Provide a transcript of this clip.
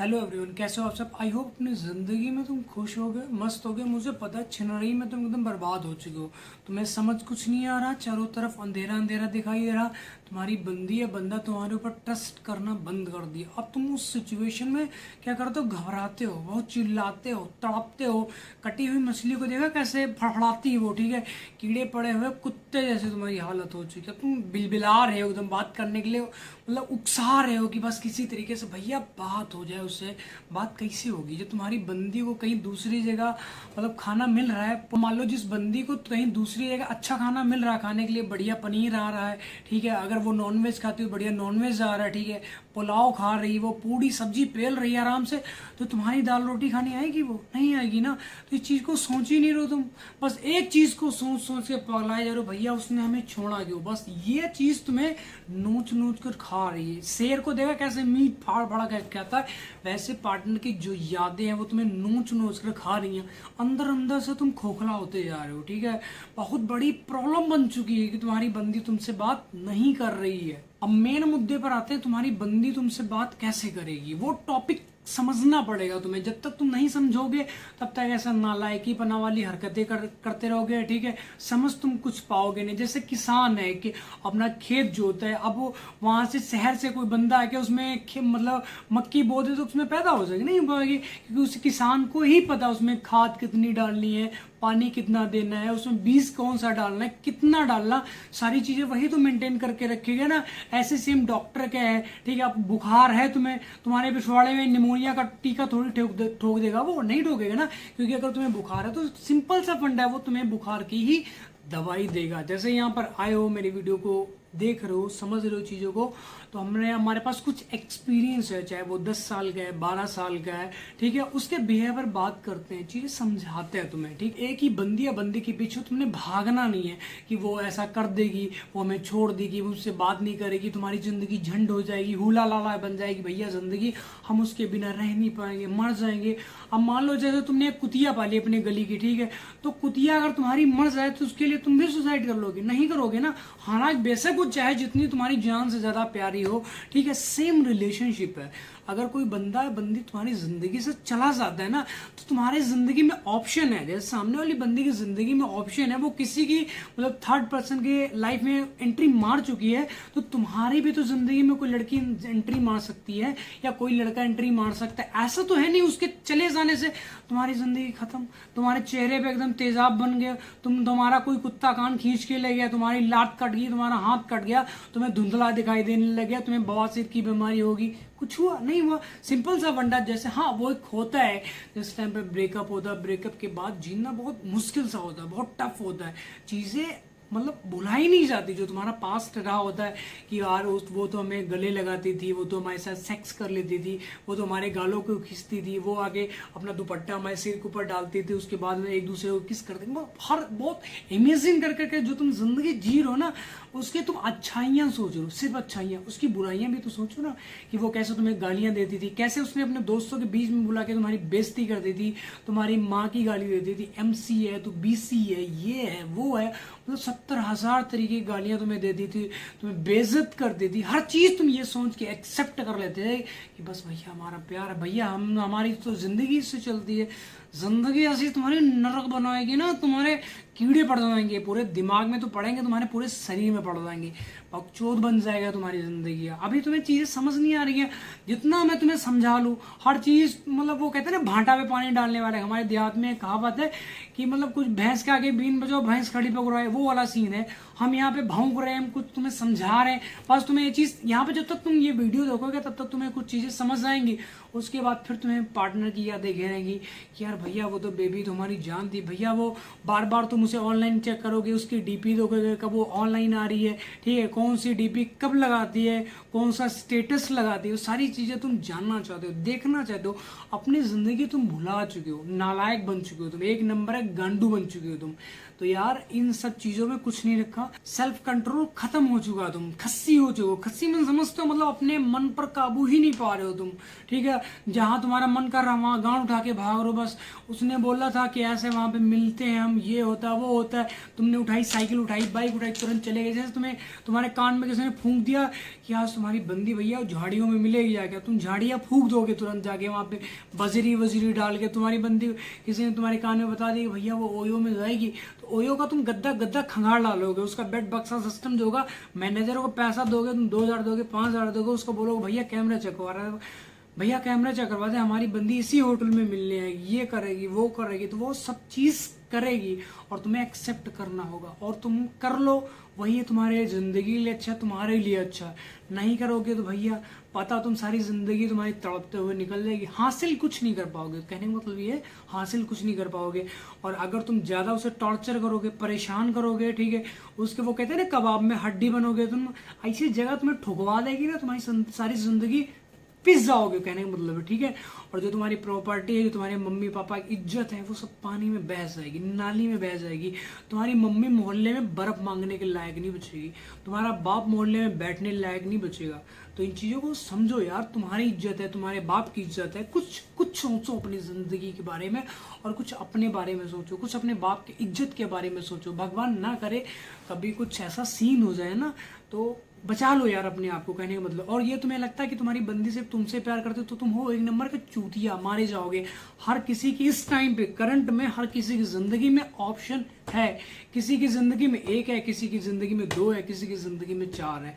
Hello everyone, कैसे हो आप सब। आई होप अपनी ज़िंदगी में तुम खुश हो गए, मस्त हो गए। मुझे पता है छिनरी में तुम एकदम बर्बाद हो चुके हो। तुम्हें समझ कुछ नहीं आ रहा, चारों तरफ अंधेरा अंधेरा दिखाई दे रहा। तुम्हारी बंदी या बंदा तुम्हारे ऊपर ट्रस्ट करना बंद कर दिया। अब तुम उस सिचुएशन में क्या करते हो, घबराते हो, बहुत चिल्लाते हो, तड़पते हो। कटी हुई मछली को देखा कैसे फड़फड़ाती है वो, ठीक है। कीड़े पड़े हुए कुत्ते जैसे तुम्हारी हालत हो चुकी है। तुम बिलबिला रहे हो एकदम बात करने के लिए, मतलब उकसा रहे हो कि बस किसी तरीके से भैया बात हो जाए उससे। बात कैसे होगी जब तुम्हारी बंदी को कहीं दूसरी जगह मतलब खाना मिल रहा है। मान लो जिस बंदी को कहीं दूसरी जगह अच्छा खाना मिल रहा है खाने के लिए, बढ़िया पनीर आ रहा है, ठीक है। अगर वो नॉनवेज खाती हो, बढ़िया नॉनवेज आ रहा है, ठीक है। पुलाव खा रही है, वो पूरी सब्जी पेल रही है आराम से, तो तुम्हारी दाल रोटी खानी आएगी? वो नहीं आएगी ना। तो इस चीज़ को सोच ही नहीं रहो तुम। बस एक चीज़ को सोच सोच के पगलाए जा रहे हो, भैया उसने हमें छोड़ा क्यों। बस ये चीज़ तुम्हें नोच नोच कर खा रही है। शेर को देखा कैसे मीट फाड़ फाड़ा कहता है, वैसे पार्टनर की जो यादें हैं वो तुम्हें नोच नोच कर खा रही हैं। अंदर अंदर से तुम खोखला होते जा रहे हो, ठीक है। बहुत बड़ी प्रॉब्लम बन चुकी है कि तुम्हारी बंदी तुमसे बात नहीं कर रही है। अब मेन मुद्दे पर आते हैं, तुम्हारी बंदी तुमसे बात कैसे करेगी। वो टॉपिक समझना पड़ेगा तुम्हें। जब तक तुम नहीं समझोगे तब तक ऐसा नालायकी पना वाली हरकतें करते रहोगे, ठीक है। समझ तुम कुछ पाओगे नहीं। जैसे किसान है कि अपना खेत जोता है, अब वो वहां से शहर से कोई बंदा आके उसमें मतलब मक्की बो दे तो उसमें पैदा हो जाएगी? नहीं हो पाएगी, क्योंकि उस किसान को ही पता उसमें खाद कितनी डालनी है, पानी कितना देना है, उसमें बीज कौन सा डालना है, कितना डालना, सारी चीजें वही तो मेंटेन करके रखेगा ना। ऐसे सेम डॉक्टर क्या है, ठीक है। अब बुखार है तुम्हें, तुम्हारे पिछवाड़े में निमोनिया का टीका थोड़ी ठोक देगा वो? नहीं ठोकेगा ना, क्योंकि अगर तुम्हें बुखार है तो सिंपल सा फंडा है, वो तुम्हें बुखार की ही दवाई देगा। जैसे यहाँ पर आए हो, मेरी वीडियो को देख रहे हो, समझ रहे हो चीज़ों को, तो हमारे पास कुछ एक्सपीरियंस है, चाहे वो 10 साल का है, 12 साल का है, ठीक है। उसके बिहेवियर बात करते हैं, चीज़ें समझाते हैं तुम्हें, ठीक। एक ही बंदी या बंदी के पीछे तुमने भागना नहीं है कि वो ऐसा कर देगी, वो हमें छोड़ देगी, वो उससे बात नहीं करेगी, तुम्हारी ज़िंदगी झंड हो जाएगी, हुला लाला बन जाएगी। भैया ज़िंदगी हम उसके बिना रह नहीं पाएंगे, मर जाएंगे। अब मान लो जैसे तुमने एक कुतिया पाली अपने गली की, ठीक है, तो कुतिया अगर तुम्हारी मर जाए तो उसके लिए तुम भी सुसाइड कर लोगे? नहीं करोगे ना। हालांकि बेशक वो चाहे जितनी तुम्हारी जान से ज्यादा प्यारी हो, ठीक है। सेम रिलेशनशिप है। अगर कोई बंदा बंदी तुम्हारी जिंदगी से चला जाता है ना, तो तुम्हारी जिंदगी में ऑप्शन है, जैसे सामने वाली बंदी की जिंदगी में ऑप्शन है, वो किसी की मतलब थर्ड पर्सन के लाइफ में एंट्री मार चुकी है, तो तुम्हारी भी तो जिंदगी में कोई लड़की एंट्री मार सकती है या कोई लड़का एंट्री मार सकता है। ऐसा तो है नहीं उसके चले जाने से तुम्हारी जिंदगी खत्म, तुम्हारे चेहरे पे एकदम तेजाब बन गया, तुम्हारा कोई कुत्ता कान खींच के ले गया, तुम्हारी लात कट गई, तुम्हारा हाथ कट गया, तुम्हें धुंधला दिखाई देने लग गया, तुम्हें बवासीर की बीमारी होगी। कुछ हुआ नहीं हुआ, सिंपल सा फंडा। जैसे हाँ वो एक होता है, जिस टाइम पे ब्रेकअप होता है, ब्रेकअप के बाद जीना बहुत मुश्किल सा होता है, बहुत टफ होता है, चीजें मतलब भुला ही नहीं जाती। जो तुम्हारा पास्ट रहा होता है कि यार वो तो हमें गले लगाती थी, वो तो हमारे साथ सेक्स कर लेती थी, वो तो हमारे गालों को खींचती थी, वो आगे अपना दुपट्टा हमारे सिर के ऊपर डालती थी, उसके बाद में एक दूसरे को किस करते थे। हर बहुत इमेजिन कर करके जो तुम जिंदगी जी रहे हो ना, उसके तुम अच्छाइयाँ सोच रहे हो, सिर्फ अच्छाइयाँ। उसकी बुराइयां भी तो सोचो ना, कि वो कैसे तुम्हें गालियां देती थी, कैसे उसने अपने दोस्तों के बीच में बुला के तुम्हारी बेइज्जती करती थी, तुम्हारी माँ की गाली देती थी, MC है तो BC है, ये है वो है, मतलब 70,000 तरीके की गालियां तुम्हें देती थी, तुम्हें बेइज्जत करती थी। हर चीज तुम ये सोच के एक्सेप्ट कर लेते थे कि बस भैया हमारा प्यार है, भैया हमारी तो जिंदगी इससे चलती है। जिंदगी ऐसी तुम्हारी नरक बनाएगी ना, तुम्हारे कीड़े पड़ जाएंगे, पूरे दिमाग में तो पड़ेंगे, तुम्हारे पूरे शरीर में पड़ जाएंगे, बकचोद बन जाएगा तुम्हारी जिंदगी। अभी तुम्हें चीजें समझ नहीं आ रही है, जितना मैं तुम्हें समझा लूँ हर चीज, मतलब वो कहते हैं ना भांटा पे पानी डालने वाले। हमारे देहात में कहावत है कि मतलब कुछ भैंस के आगे बीन बजाओ भैंस खड़ी पकड़ाए, वो वाला सीन है। हम यहाँ पे भौंक रहे हैं, हम कुछ तुम्हें समझा रहे हैं, बस तुम्हें ये चीज यहाँ पे जब तक तुम ये वीडियो देखोगे तब तक तुम्हें कुछ चीजें समझ आएंगी। उसके बाद फिर तुम्हें पार्टनर की यादें घेरेंगी कि यार भैया वो तो बेबी तुम्हारी जान थी, भैया वो बार बार तुम उसे ऑनलाइन चेक करोगे, उसकी DP देखोगे कब वो ऑनलाइन आ रही है, ठीक है, कौन सी DP कब लगाती है, कौन सा स्टेटस लगाती है, सारी चीजें तुम जानना चाहते हो, देखना चाहते हो। अपनी जिंदगी तुम भुला चुके हो, नालायक बन चुके हो तुम, एक नंबर है गांडू बन चुके हो तुम। तो यार इन सब चीजों में कुछ नहीं रखा, सेल्फ कंट्रोल खत्म हो चुका, तुम खस्सी हो चुके हो। खस्सी में समझते हो मतलब अपने मन पर काबू ही नहीं पा रहे हो तुम, ठीक है। जहां तुम्हारा मन कर रहा वहां गांड उठा के भाग रहे हो। बस उसने बोला था कि ऐसे वहां पे मिलते हैं हम, ये होता है, वो होता है, तुमने उठाई साइकिल, उठाई बाइक, उठाई तुरंत चले गए। जैसे तुम्हें तुम्हारे कान में किसी ने फूंक दिया कि आज तुम्हारी बंदी भैया झाड़ियों में मिलेगी जाके, तुम झाड़ियाँ फूंक दोगे तुरंत जाके वहाँ पे बजरी वजरी डाल के। तुम्हारी बंदी किसी ने तुम्हारे कान में बता दी भैया वो ओयो में जाएगी, तो ओयो का तुम गद्दा गद्दा खंगाल डालोगे। उसका बेड बक्सा सिस्टम जो होगा, मैनेजर को पैसा दोगे तुम, 2,000 दोगे, 5,000 दोगे, उसको बोलोगे भैया कैमरा चेक करवा रहा है, भैया कैमरा चेक करवा दे, हमारी बंदी इसी होटल में मिलने आएगी, ये करेगी वो करेगी, तो वो सब चीज़ करेगी और तुम्हें एक्सेप्ट करना होगा और तुम कर लो, वही तुम्हारे ज़िंदगी के लिए अच्छा, तुम्हारे लिए अच्छा। नहीं करोगे तो भैया पता तुम सारी ज़िंदगी तुम्हारी तड़पते हुए निकल जाएगी, हासिल कुछ नहीं कर पाओगे। कहने का मतलब ये हासिल कुछ नहीं कर पाओगे। और अगर तुम ज़्यादा उसे टॉर्चर करोगे, परेशान करोगे, ठीक है, उसके वो कहते हैं ना कबाब में हड्डी बनोगे, तुम ऐसी जगह तुम्हें ठुकवा देगी ना, तुम्हारी सारी ज़िंदगी पिस जाओगे, कहने का मतलब है, ठीक है। और जो तुम्हारी प्रॉपर्टी है, जो तुम्हारे मम्मी पापा की इज्जत है, वो सब पानी में बह जाएगी, नाली में बह जाएगी। तुम्हारी मम्मी मोहल्ले में बर्फ मांगने के लायक नहीं बचेगी, तुम्हारा बाप मोहल्ले में बैठने लायक नहीं बचेगा। तो इन चीज़ों को समझो यार, तुम्हारी इज्जत है, तुम्हारे बाप की इज्जत है। कुछ सोचो अपनी ज़िंदगी के बारे में और कुछ अपने बारे में सोचो, कुछ अपने बाप की इज्जत के बारे में सोचो। भगवान ना करे कभी कुछ ऐसा सीन हो जाए ना, तो बचा लो यार अपने आप को, कहने का मतलब। और ये तुम्हें लगता है कि तुम्हारी बंदी सिर्फ तुमसे प्यार करते हो तो तुम हो एक नंबर के चूतिया, मारे जाओगे। हर किसी की इस टाइम पे करंट में हर किसी की जिंदगी में ऑप्शन है, किसी की जिंदगी में 1 है, किसी की जिंदगी में 2 है, किसी की जिंदगी में 4 है।